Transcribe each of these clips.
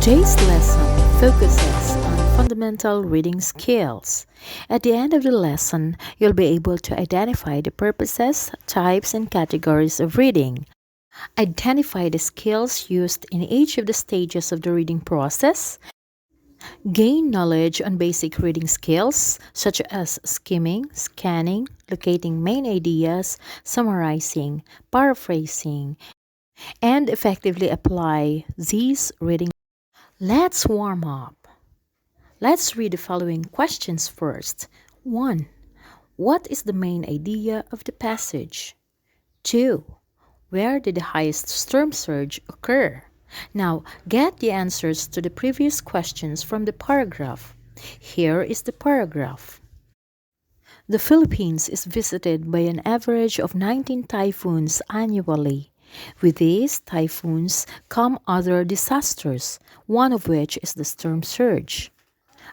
Today's lesson focuses on fundamental reading skills. At the end of the lesson, you'll be able to identify the purposes, types, and categories of reading. Identify the skills used in each of the stages of the reading process. Gain knowledge on basic reading skills such as skimming, scanning, locating main ideas, summarizing, paraphrasing, and effectively apply these reading. Let's warm up. Let's read the following questions first. 1. What is the main idea of the passage? 2. Where did the highest storm surge occur? Now, get the answers to the previous questions from the paragraph. Here is the paragraph. The Philippines is visited by an average of 19 typhoons annually. With these typhoons come other disasters, one of which is the storm surge.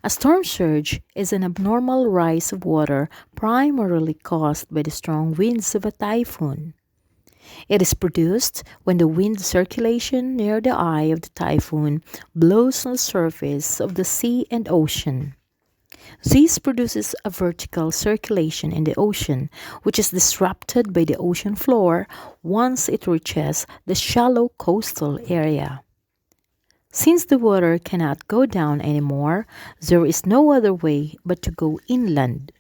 A storm surge is an abnormal rise of water primarily caused by the strong winds of a typhoon. It is produced when the wind circulation near the eye of the typhoon blows on the surface of the sea and ocean. This produces a vertical circulation in the ocean, which is disrupted by the ocean floor once it reaches the shallow coastal area. Since the water cannot go down anymore, there is no other way but to go inland.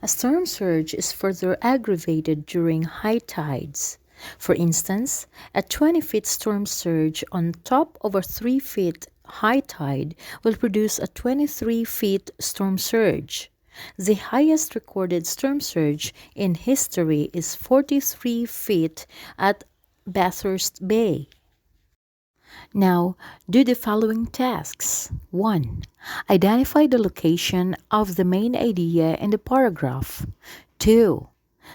A storm surge is further aggravated during high tides. For instance, a 20-foot storm surge on top of a 3-foot high tide will produce a 23-foot storm surge. The highest recorded storm surge in history is 43 feet at Bathurst Bay. Now, do the following tasks. 1. Identify the location of the main idea in the paragraph. 2.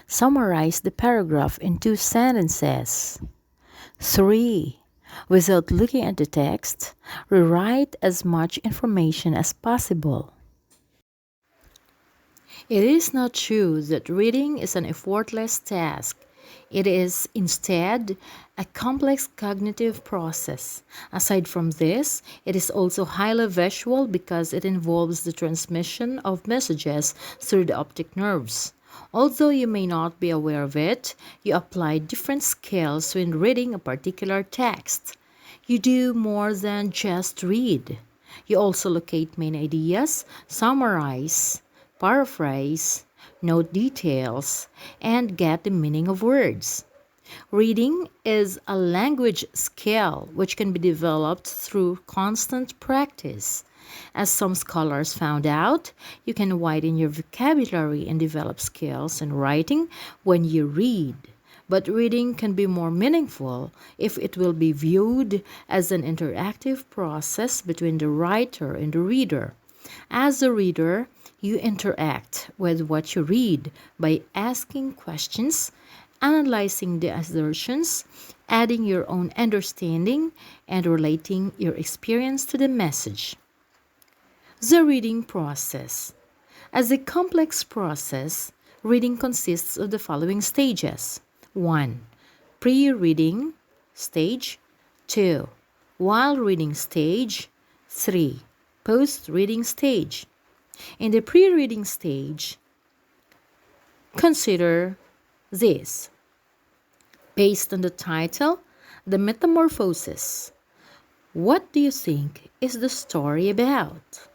Summarize the paragraph in 2 sentences. 3. Without looking at the text, rewrite as much information as possible. It is not true that reading is an effortless task. It is instead a complex cognitive process. Aside from this, it is also highly visual because it involves the transmission of messages through the optic nerves. Although you may not be aware of it, you apply different skills when reading a particular text. You do more than just read. You also locate main ideas, summarize, paraphrase, note details, and get the meaning of words. Reading is a language skill which can be developed through constant practice. As some scholars found out, you can widen your vocabulary and develop skills in writing when you read. But reading can be more meaningful if it will be viewed as an interactive process between the writer and the reader. As a reader, you interact with what you read by asking questions, analyzing the assertions, adding your own understanding, and relating your experience to the message. The reading process. As a complex process, reading consists of the following stages. 1. Pre-reading stage. 2. While reading stage. 3. Post-reading stage. In the pre-reading stage, consider this. Based on the title, The Metamorphosis, what do you think is the story about?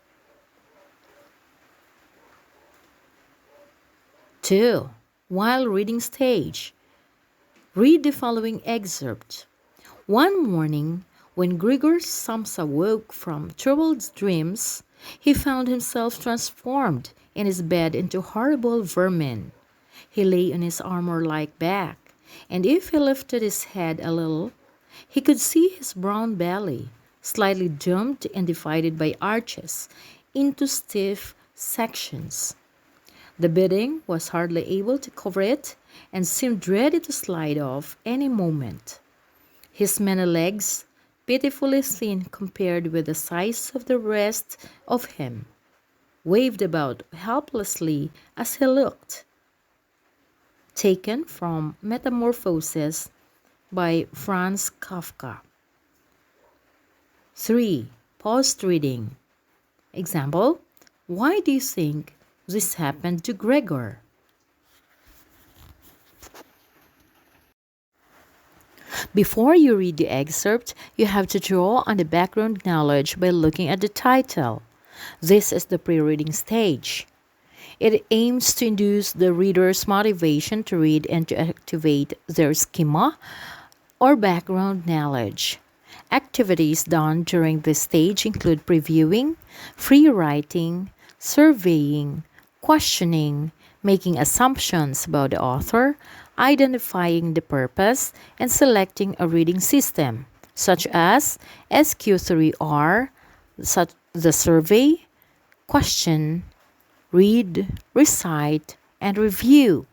2. While reading stage, read the following excerpt. One morning, when Grigor Samsa woke from troubled dreams, he found himself transformed in his bed into horrible vermin. He lay on his armor-like back, and if he lifted his head a little, he could see his brown belly, slightly domed and divided by arches into stiff sections. The bedding was hardly able to cover it and seemed ready to slide off any moment. His many legs, pitifully thin compared with the size of the rest of him, waved about helplessly as he looked. Taken from Metamorphosis by Franz Kafka. 3. Post reading. Example, why do you think this happened to Gregor? Before you read the excerpt, you have to draw on the background knowledge by looking at the title. This is the pre-reading stage. It aims to induce the reader's motivation to read and to activate their schema or background knowledge. Activities done during this stage include previewing, free writing, surveying, questioning, making assumptions about the author, identifying the purpose, and selecting a reading system, such as SQ3R, such the survey, question, read, recite, and review.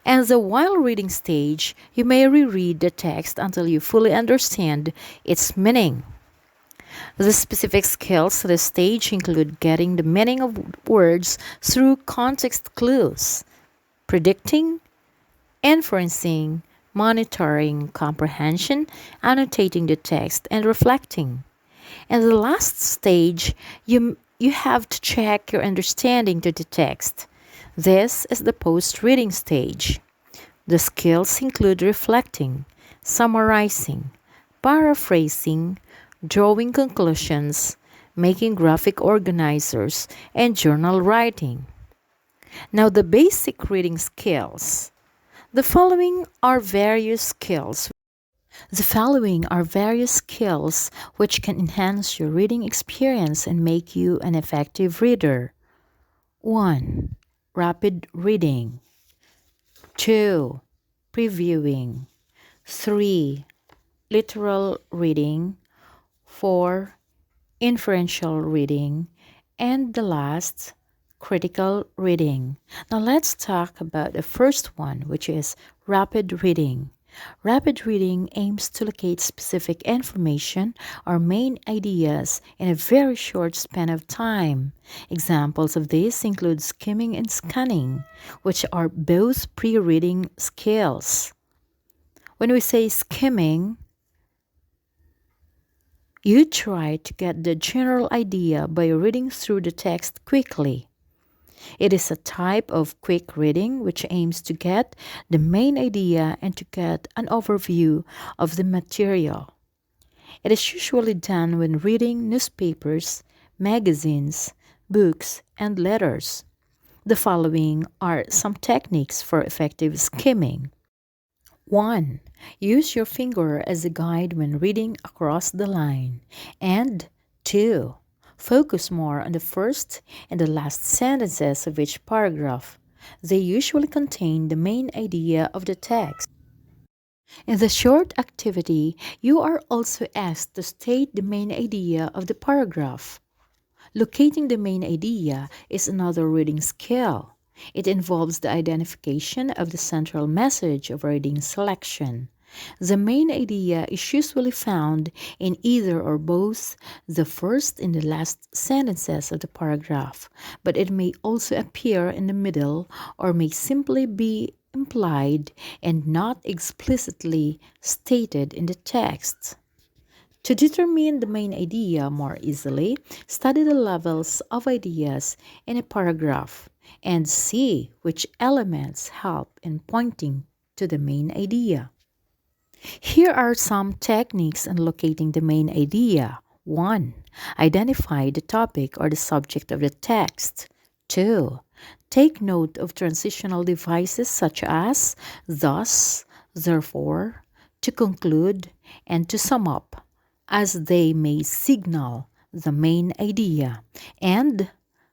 And the while reading stage, you may reread the text until you fully understand its meaning. The specific skills of the stage include getting the meaning of words through context clues, predicting, inferencing, monitoring comprehension, annotating the text, and reflecting. In the last stage, you have to check your understanding to the text. This is the post-reading stage. The skills include reflecting, summarizing, paraphrasing, drawing conclusions, making graphic organizers, and journal writing. Now, the basic reading skills. The following are various skills. The following are various skills which can enhance your reading experience and make you an effective reader. 1. Rapid reading. 2. Previewing. 3. Literal reading. 4. Inferential reading. And the last, critical reading. Now let's talk about the first one, which is rapid reading. Rapid reading aims to locate specific information or main ideas in a very short span of time. Examples of this include skimming and scanning, which are both pre-reading skills. When we say skimming, you try to get the general idea by reading through the text quickly. It is a type of quick reading which aims to get the main idea and to get an overview of the material. It is usually done when reading newspapers, magazines, books, and letters. The following are some techniques for effective skimming. 1. Use your finger as a guide when reading across the line. And 2. Focus more on the first and the last sentences of each paragraph. They usually contain the main idea of the text. In the short activity, you are also asked to state the main idea of the paragraph. Locating the main idea is another reading skill. It involves the identification of the central message of a reading selection. The main idea is usually found in either or both the first and the last sentences of the paragraph, but it may also appear in the middle or may simply be implied and not explicitly stated in the text. To determine the main idea more easily, study the levels of ideas in a paragraph and see which elements help in pointing to the main idea. Here are some techniques in locating the main idea. 1. Identify the topic or the subject of the text. 2. Take note of transitional devices such as thus, therefore, to conclude, and to sum up, as they may signal the main idea. And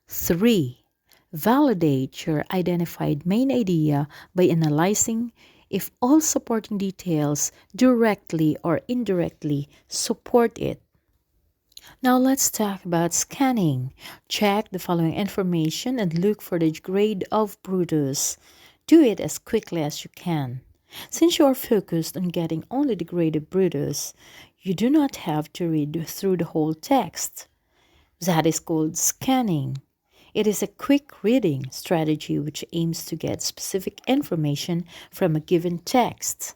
3. Validate your identified main idea by analyzing if all supporting details directly or indirectly support it. Now let's talk about scanning. Check the following information and look for the grade of Brutus. Do it as quickly as you can. Since you are focused on getting only the grade of Brutus, you do not have to read through the whole text. That is called scanning. It is a quick reading strategy which aims to get specific information from a given text.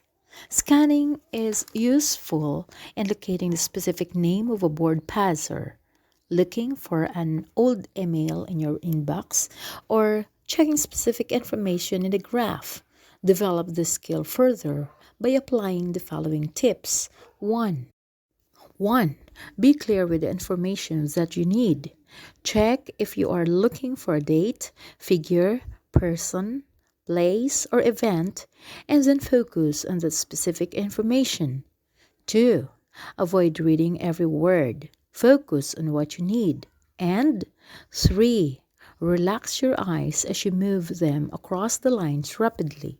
Scanning is useful in locating the specific name of a board passer, looking for an old email in your inbox, or checking specific information in a graph. Develop this skill further by applying the following tips. 1. 1. Be clear with the information that you need. Check if you are looking for a date, figure, person, place, or event, and then focus on that specific information. 2. Avoid reading every word. Focus on what you need. And 3. Relax your eyes as you move them across the lines rapidly.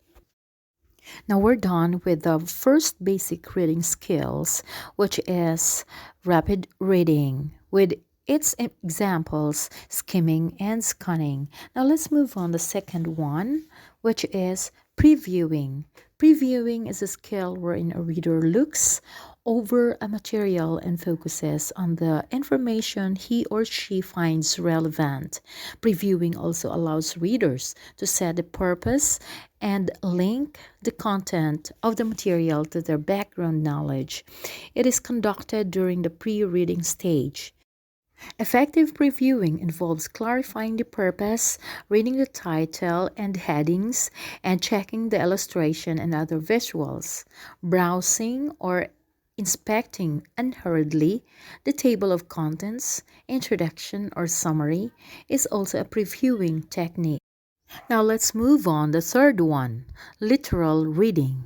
Now we're done with the first basic reading skills, which is rapid reading with its examples, skimming and scanning. Now let's move on the second one, which is previewing. Previewing is a skill wherein a reader looks over a material and focuses on the information he or she finds relevant. Previewing also allows readers to set the purpose and link the content of the material to their background knowledge. It is conducted during the pre reading stage. Effective previewing involves clarifying the purpose, reading the title and headings, and checking the illustration and other visuals. Browsing or inspecting unhurriedly the table of contents, introduction, or summary is also a previewing technique. Now let's move on the third one, literal reading.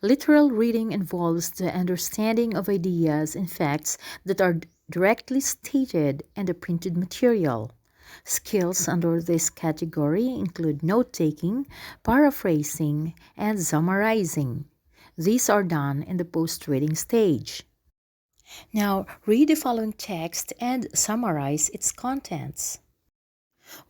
Literal reading involves the understanding of ideas and facts that are directly stated in the printed material. Skills under this category include note taking, paraphrasing, and summarizing. These are done in the post reading stage. Now, read the following text and summarize its contents.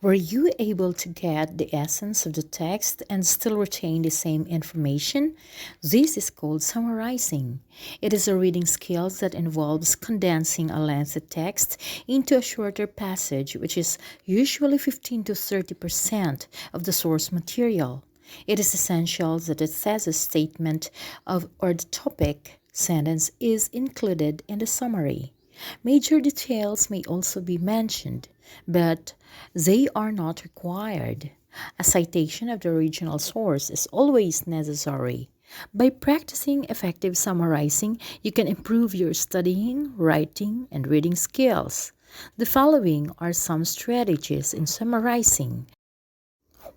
Were you able to get the essence of the text and still retain the same information? This is called summarizing. It is a reading skill that involves condensing a lengthy text into a shorter passage, which is usually 15 to 30% of the source material. It is essential that the thesis statement of or the topic sentence is included in the summary. Major details may also be mentioned, but they are not required. A citation of the original source is always necessary. By practicing effective summarizing, you can improve your studying, writing, and reading skills. The following are some strategies in summarizing.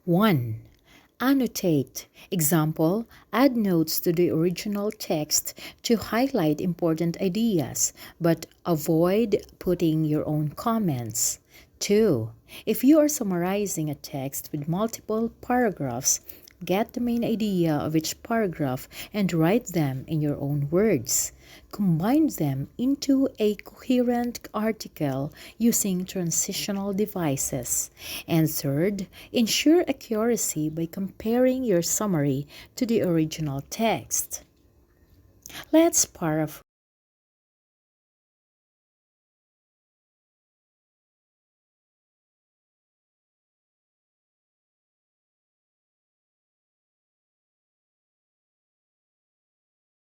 1. Annotate. Example, add notes to the original text to highlight important ideas, but avoid putting your own comments. 2. If you are summarizing a text with multiple paragraphs, get the main idea of each paragraph and write them in your own words. Combine them into a coherent article using transitional devices. And third, ensure accuracy by comparing your summary to the original text. Let's paraphrase.